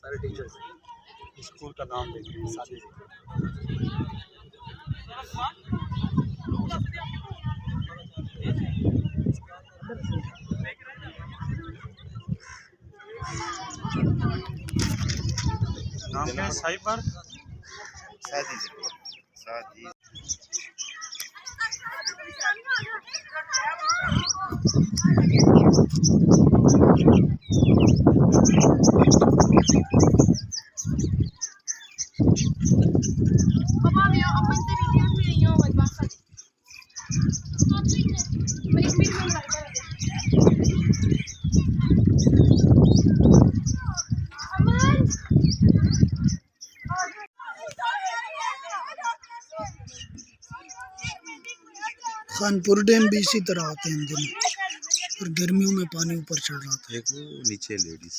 सारे teachers school का नाम देखिए सादे नाम क्या है साइबर सादी सादी खानपुर डैम भी इसी तरह आते हैं दिन और गर्मियों में पानी ऊपर चढ़ रहा था। एक नीचे लेडीज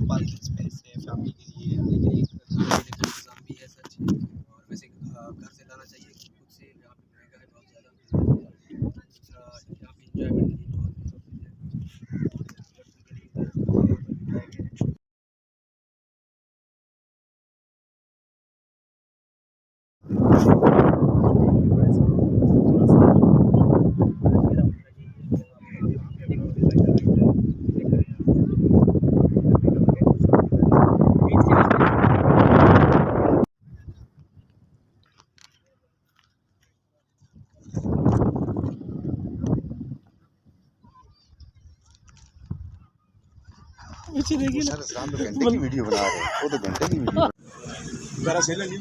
पार्किंग स्पेस है फैमिली के लिए, लेकिन एक इंतजाम भी है सच। और वैसे घर से लाना चाहिए कि खुद से यहाँ पे महंगा है बहुत ज़्यादा। यहाँ पे इंजॉयमेंट के लिए देखिए ना, घंटे की वीडियो बना रहे हैं, वो तो घंटे की वीडियो जरा सेल नहीं